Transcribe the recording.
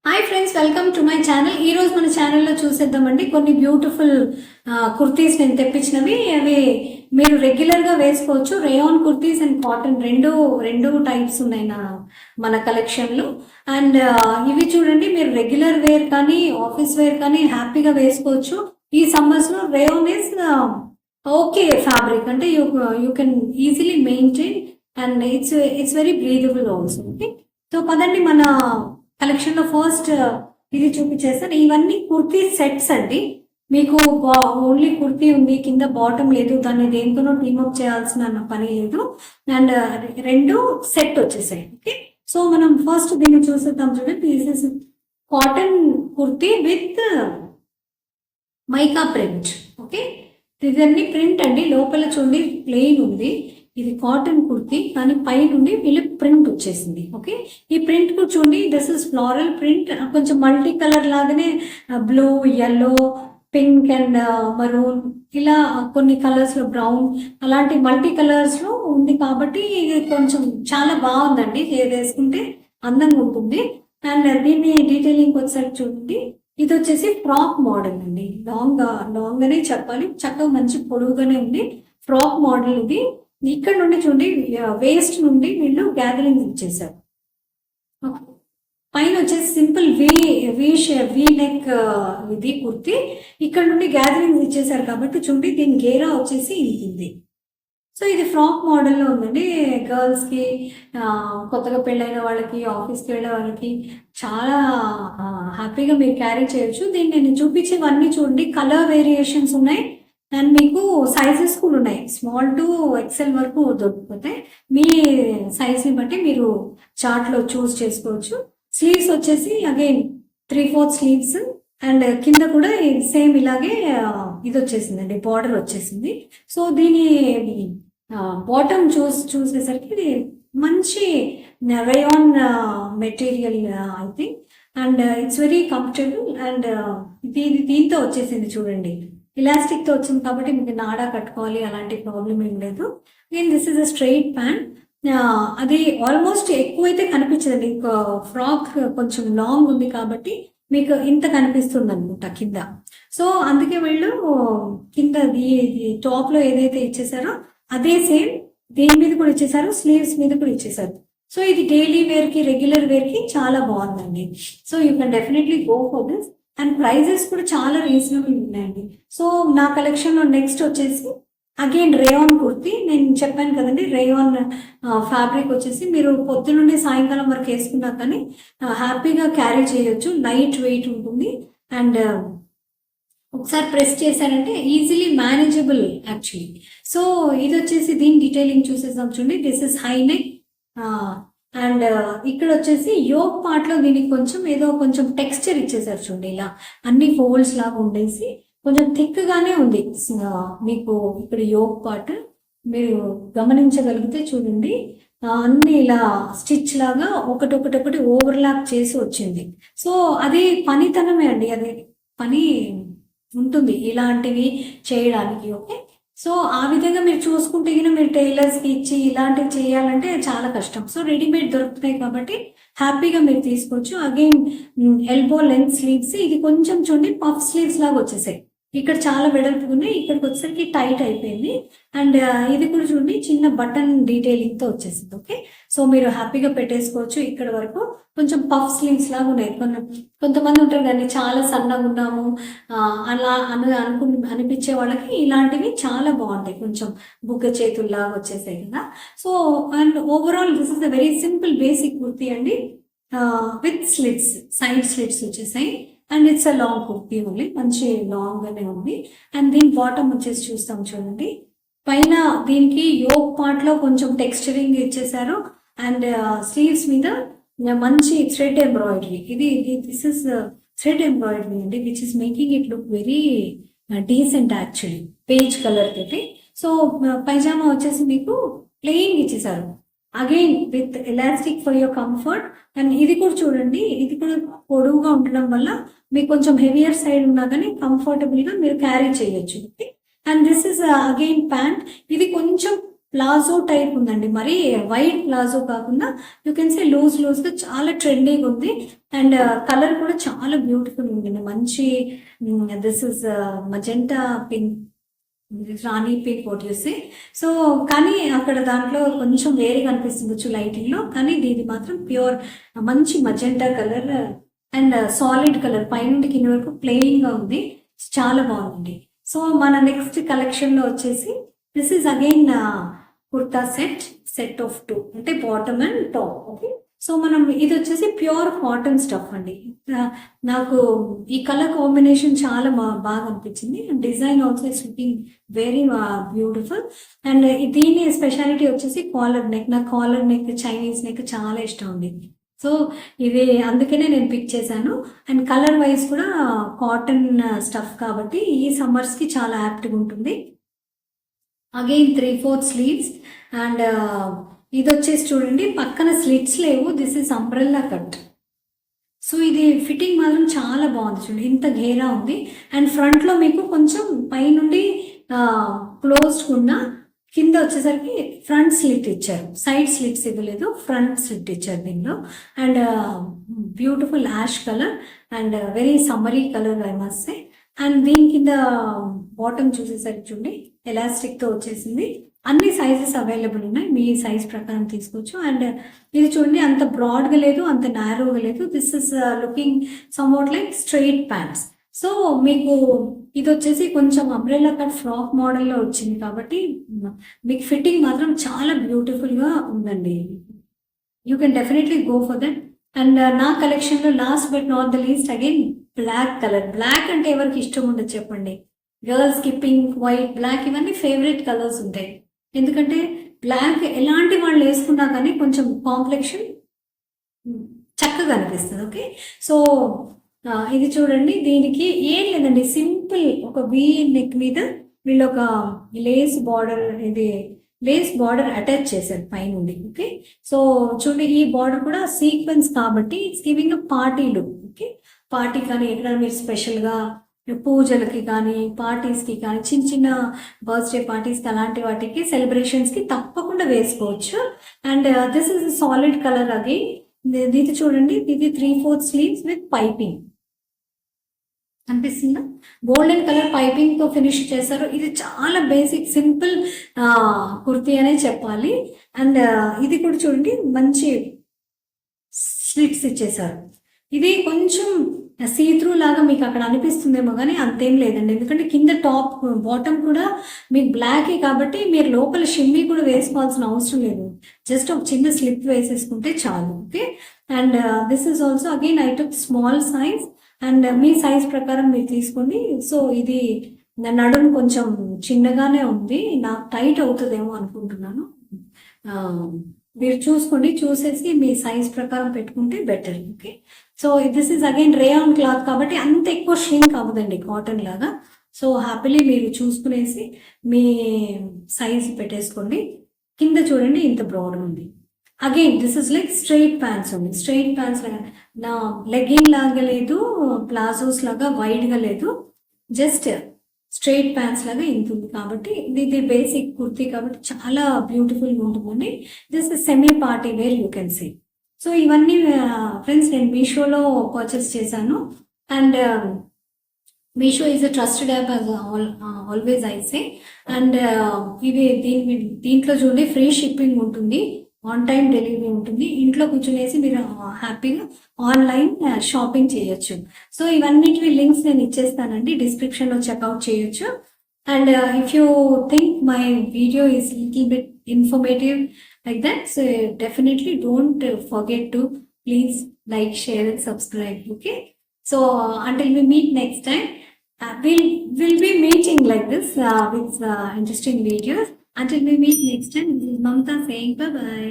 Hi friends, welcome to my channel. ఈ రోజు మన ఛానల్లో చూసేద్దామండి కొన్ని బ్యూటిఫుల్ కుర్తీస్ నేను తెప్పించినవి. అవి మీరు రెగ్యులర్గా వేసుకోవచ్చు. రేయాన్ కుర్తీస్ అండ్ కాటన్ రెండు రెండు టైప్స్ ఉన్నాయి మన కలెక్షన్లో. అండ్ ఇవి చూడండి, మీరు రెగ్యులర్ వేర్ కానీ ఆఫీస్ వేర్ కానీ హ్యాపీగా వేసుకోవచ్చు. ఈ సమ్మర్స్లో రేయాన్ ఇస్ ఓకే ఫ్యాబ్రిక్, అంటే you can easily maintain and it's very breathable also. Okay, so పదండి మన కలెక్షన్ లో ఫస్ట్ ఇది చూపించేస్తాను. ఇవన్నీ కుర్తీ సెట్స్ అండి. మీకు ఓన్లీ కుర్తీ ఉంది, కింద బాటమ్ లేదు, దాన్ని దేంతోనో టీమప్ చేయాల్సిన పని లేదు. అండ్ రెండు సెట్ వచ్చేసాయి. ఓకే, సో మనం ఫస్ట్ దీన్ని చూసేద్దాం. చూడండి, this is cotton kurti with mica print. Okay, ఇదన్నీ ప్రింట్ అండి. లోపల చూడండి ప్లెయిన్ ఉంది. ఇది కాటన్ కుర్తీ, కానీ పై నుండి వీళ్ళు ప్రింట్ వచ్చేసింది. ఓకే, ఈ ప్రింట్ కూడా చూడండి, దిస్ ఇస్ ఫ్లోరల్ ప్రింట్. కొంచెం మల్టీ కలర్ లాగానే blue, yellow, pink and maroon, ఇలా కొన్ని కలర్స్ లో, బ్రౌన్, అలాంటి మల్టీ కలర్స్ లో ఉంది. కాబట్టి ఇది కొంచెం చాలా బాగుందండి, వేసుకుంటే అందంగా ఉంటుంది. అండ్ దీన్ని డీటెయిలింగ్ వచ్చేసరికి చూడండి, ఇది వచ్చేసి ఫ్రాక్ మోడల్ అండి. లాంగ్ అనే చెప్పాలి, చక్కగా మంచి పొడవుగానే ఉంది. ఫ్రాక్ మోడల్ ఇది. ఇక్కడ నుండి చూడండి, వేస్ట్ నుండి వీళ్ళు గ్యాదరింగ్ ఇచ్చేసారు. పైన వచ్చేసి సింపుల్ వి నెక్ ఇది కుర్తి. ఇక్కడ నుండి గ్యాదరింగ్ ఇచ్చేసారు కాబట్టి చూడండి, దీని గేరా వచ్చేసి ఇది. సో ఇది ఫ్రాక్ మోడల్లో ఉందండి. గర్ల్స్కి, కొత్తగా పెళ్ళైన వాళ్ళకి, ఆఫీస్కి వెళ్ళే వాళ్ళకి చాలా హ్యాపీగా మీరు క్యారీ చేయొచ్చు. దీన్ని నేను చూపించేవన్నీ చూడండి, కలర్ వేరియేషన్స్ ఉన్నాయి. అండ్ మీకు సైజెస్ కూడా ఉన్నాయి, స్మాల్ టు ఎక్సెల్ వరకు దొరికిపోతాయి. మీ సైజ్ని బట్టి మీరు చార్ట్లో చూస్ చేసుకోవచ్చు. స్లీవ్స్ వచ్చేసి అగైన్ 3/4 స్లీవ్స్. అండ్ కింద కూడా సేమ్ ఇలాగే ఇది వచ్చేసిందండి, బార్డర్ వచ్చేసింది. సో దీని బాటమ్ చూసేసరికి ఇది మంచి rayon material I think. And it's very comfortable. And దీంతో వచ్చేసింది చూడండి, ఇలాస్టిక్ తో వచ్చింది కాబట్టి మీకు నాడా కట్టుకోవాలి అలాంటి ప్రాబ్లం ఏం లేదు. And this is a straight pant. అది ఆల్మోస్ట్ ఎక్కువైతే కనిపించదండి, ఫ్రాక్ కొంచెం లాంగ్ ఉంది కాబట్టి మీకు ఇంత కనిపిస్తుంది అనమాట కింద. సో అందుకే వీళ్ళు కింద టాప్ లో ఏదైతే ఇచ్చేసారో అదే సేమ్ దేని మీద కూడా ఇచ్చేసారు, స్లీవ్స్ మీద కూడా ఇచ్చేసారు. సో ఇది డైలీ వేర్ కి, రెగ్యులర్ వేర్ కి చాలా బాగుందండి. So you can definitely go for this. And prices కూడా చాలా రీజనబుల్ ఉన్నాయండి. సో నా కలెక్షన్లో నెక్స్ట్ వచ్చేసి అగైన్ రేయాన్ కుర్తీ. నేను చెప్పాను కదండి, రేయాన్ ఫ్యాబ్రిక్ వచ్చేసి మీరు పొద్దు నుండి సాయంకాలం వరకు వేసుకున్నా కానీ హ్యాపీగా క్యారీ చేయొచ్చు. లైట్ వెయిట్ ఉంటుంది. అండ్ ఒకసారి ప్రెస్ చేశారంటే ఈజీలీ మేనేజబుల్ యాక్చువల్లీ. సో ఇది వచ్చేసి దీని డీటెయిలింగ్ చూసేద్దాం. చూడండి, this is high neck. And ఇక్కడ వచ్చేసి యోక్ పార్ట్ లో దీనికి కొంచెం టెక్స్చర్ ఇచ్చేసారు చూడండి, ఇలా అన్ని ఫోల్డ్స్ లాగా ఉండేసి కొంచెం థిక్ గానే ఉంది. మీకు ఇక్కడ యోక్ పార్ట్ మీరు గమనించగలిగితే చూడండి, అన్ని ఇలా స్టిచ్ లాగా ఒకటి ఓవర్లాప్ చేసి వచ్చింది. సో అది పనితనమే అండి, అది పని ఉంటుంది ఇలాంటివి చేయడానికి. ఓకే, సో ఆ విధంగా మీరు చూసుకుంటే మీరు టైలర్స్కి ఇచ్చి ఇలాంటివి చేయాలంటే చాలా కష్టం. సో రెడీమేడ్ దొరుకుతాయి కాబట్టి హ్యాపీగా మీరు తీసుకోవచ్చు. Again elbow length sleeves. ఇది కొంచెం చూడండి పఫ్ స్లీవ్స్ లాగా వచ్చేసాయి. ఇక్కడ చాలా వెడల్పుగా ఉన్నాయి, ఇక్కడికి వచ్చేసరికి టైట్ అయిపోయింది. అండ్ ఇది కూడా చూడండి, చిన్న బటన్ డీటెయిలింగ్తో వచ్చేసింది. ఓకే, సో మీరు హ్యాపీగా పెట్టేసుకోవచ్చు. ఇక్కడ వరకు కొంచెం పఫ్ స్లీవ్స్ లాగా ఉన్నాయి. కొంతమంది ఉంటారు కానీ చాలా సన్నగా ఉన్నాము అలా అనిపించే వాళ్ళకి ఇలాంటివి చాలా బాగుంటాయి, కొంచెం బుగ్గ చేతుల్లాగా వచ్చేసాయి కదా. So and overall this is the very simple basic kurti అండి, విత్ స్లిట్స్, సైడ్ స్లిట్స్ వచ్చేసాయి. And it's a long kurti only, మంచి లాంగ్ గానే ఉంది. అండ్ దీని బాటమ్ వచ్చేసి చూస్తాం చూడండి, పైన దీనికి యోక్ పార్ట్ లో కొంచెం టెక్స్చరింగ్ ఇచ్చేసారు. అండ్ స్లీవ్స్ మీద మంచి thread embroidery. This is thread embroidery అండి, which is making it look very decent actually, peach colour తోటి. సో పైజామా వచ్చేసి మీకు ప్లెయిన్ ఇచ్చేసారు, again with elastic for your comfort. And ఇది కూడా చూడండి, ఇది కూడా పొడవుగా ఉండడం వల్ల మీకు కొంచెం హెవియర్ సైడ్ ఉన్నా కానీ కంఫర్టబుల్ గా మీరు క్యారీ చేయొచ్చు. And this is again pant. ఇది కొంచెం ప్లాజో టైప్ ఉందండి, మరి వైడ్ ప్లాజో కాకుండా యూ కెన్ సే లూజ్ గా చాలా ట్రెండీగా ఉంది. అండ్ కలర్ కూడా చాలా బ్యూటిఫుల్ ఉంటుంది. మంచి this is magenta pink, Rani pink what you say. So కానీ అక్కడ దాంట్లో కొంచెం వేరే కనిపిస్తుంది లైటింగ్ లో, కానీ దీని మాత్రం ప్యూర్ మంచి magenta colour and solid colour, పైనుండి కింద వరకు ప్లెయిన్ గా ఉంది, చాలా బాగుంది. సో మన నెక్స్ట్ కలెక్షన్ లో వచ్చేసి this is again kurta set of 2, అంటే bottom and top. Okay, so మనం ఇది వచ్చేసి ప్యూర్ కాటన్ స్టఫ్ అండి. నాకు ఈ కలర్ కాంబినేషన్ చాలా బాగా అనిపించింది. Design also is looking very beautiful. And దీని స్పెషాలిటీ వచ్చేసి కాలర్ నెక్. నాకు కాలర్ నెక్, చైనీస్ నెక్ చాలా ఇష్టం ఉంది. సో ఇది అందుకనే నేను పిక్ చేశాను. అండ్ కలర్ వైజ్ కూడా కాటన్ స్టఫ్ కాబట్టి ఈ సమ్మర్స్ కి చాలా యాప్ట్గా ఉంటుంది. Again 3/4 sleeves. అండ్ ఇది వచ్చేసి చూడండి, పక్కన స్లిట్స్ లేవు, this is umbrella cut. So ఇది ఫిట్టింగ్ మాత్రం చాలా బాగుంది చూడండి, ఇంత ఘేరా ఉంది. అండ్ ఫ్రంట్ లో మీకు కొంచెం పైనుండి క్లోజ్డ్ ఉన్న, కింద వచ్చేసరికి ఫ్రంట్ స్లిట్ ఇచ్చారు, సైడ్ స్లిట్స్ ఇవ్వలేదు, ఫ్రంట్ స్లిట్ ఇచ్చారు దీనిలో. And beautiful ash colour and very summery colour I must say. And దీని కింద బాటమ్ చూసేసరికి చూడండి ఎలాస్టిక్ తో వచ్చేసింది. అన్ని సైజెస్ అవైలబుల్ ఉన్నాయి, మీ సైజ్ ప్రకారం తీసుకోవచ్చు. అండ్ ఇది చూడండి, అంత బ్రాడ్గా లేదు, అంత నారోగా లేదు. This is looking somewhat like straight pants. So మీకు ఇది వచ్చేసి కొంచెం అంబ్రెల్లా కట్ ఫ్రాక్ మోడల్లో వచ్చింది కాబట్టి మీకు ఫిట్టింగ్ మాత్రం చాలా బ్యూటిఫుల్గా ఉందండి. You can definitely go for that. And నా కలెక్షన్లో last but not the least again black colour. Black అంటే ఎవరికి ఇష్టం ఉండదు చెప్పండి. గర్ల్స్కి పింక్, వైట్, బ్లాక్ ఇవన్నీ ఫేవరెట్ కలర్స్ ఉంటాయి. ఎందుకంటే బ్లాక్ ఎలాంటి వాళ్ళు వేసుకున్నా కానీ కొంచెం కాంప్లెక్షన్ చక్కగా అనిపిస్తుంది. ఓకే, సో ఇది చూడండి, దీనికి ఏం లేదండి, సింపుల్ ఒక వీ నెక్ మీద వీళ్ళు ఒక లేస్ బార్డర్, ఇది లేస్ బార్డర్ అటాచ్ చేశారు పైనుండి. ఓకే, సో చూడండి ఈ బార్డర్ కూడా సీక్వెన్స్ కాబట్టి it's giving a party look. Okay, party కానీ ఎక్కడ మీరు స్పెషల్గా పూజలకి కానీ పార్టీస్కి కానీ చిన్న చిన్న బర్త్డే పార్టీస్కి అలాంటి వాటికి సెలబ్రేషన్స్కి తప్పకుండా వేసుకోవచ్చు. And this is solid colour. Again ఇది చూడండి, ఇది 3/4 స్లీవ్స్ విత్ పైపింగ్ అనిపిస్తుందా, గోల్డెన్ కలర్ పైపింగ్ తో ఫినిష్ చేశారు. ఇది చాలా బేసిక్ సింపుల్ కుర్తీ అనే చెప్పాలి. అండ్ ఇది కూడా చూడండి మంచి స్లిట్స్ ఇచ్చేసారు. ఇది కొంచెం సీత్రూ లాగా మీకు అక్కడ అనిపిస్తుందేమో కానీ అంతేం లేదండి, ఎందుకంటే కింద టాప్ బాటమ్ కూడా మీకు బ్లాకే కాబట్టి మీరు లోపల షిమ్మీ కూడా వేసుకోవాల్సిన అవసరం లేదు, జస్ట్ ఒక చిన్న స్లిప్ వేసేసుకుంటే చాలు. Okay, and this is also again I took small size. And me size ప్రకారం మీరు తీసుకోండి. సో ఇది నడుము కొంచెం చిన్నగానే ఉంది, నాకు టైట్ అవుతుందేమో అనుకుంటున్నాను. మీరు చూసుకోండి, చూసేసి మీ సైజ్ ప్రకారం పెట్టుకుంటే better. Okay, so this is again rayon cloth కాబట్టి అంత ఎక్కువ ష్రింక్ అవ్వదండి కాటన్ లాగా. సో హ్యాపీలీ మీరు చూసుకునేసి మీ సైజ్ పెట్టేసుకోండి. కింద చూడండి ఇంత బ్రాడ్ ఉంది. Again this is like straight pants ఉంది, స్ట్రైట్ ప్యాంట్స్ లాగా, నా లెగ్గింగ్ లాగా లేదు, ప్లాజోస్ లాగా వైడ్గా లేదు, జస్ట్ స్ట్రైట్ ప్యాంట్స్ లాగా ఇంత ఉంది కాబట్టి ఇది బేసిక్ కుర్తీ కాబట్టి చాలా బ్యూటిఫుల్గా ఉంటుందండి. This is semi party wear you can see. So ఇవన్నీ ఫ్రెండ్స్ నేను మీషోలో పర్చేస్ చేశాను. And Meesho is a trusted app as always I say. And ఇది దీంట్లో చూడండి ఫ్రీ షిప్పింగ్ ఉంటుంది, ఆన్ టైం డెలివరీ ఉంటుంది, ఇంట్లో కూర్చునేసి మీరు హ్యాపీగా ఆన్లైన్ షాపింగ్ చేయొచ్చు. సో ఇవన్నిటివి లింక్స్ నేను ఇచ్చేస్తానండి, డిస్క్రిప్షన్లో చెక్అవుట్ చేయొచ్చు. And if you think my video is little bit informative like that, so definitely don't forget to please like, share and subscribe. Okay, so until we meet next time, we'll be meeting like this with interesting videos. Until we meet next time, this is Mamta saying bye bye.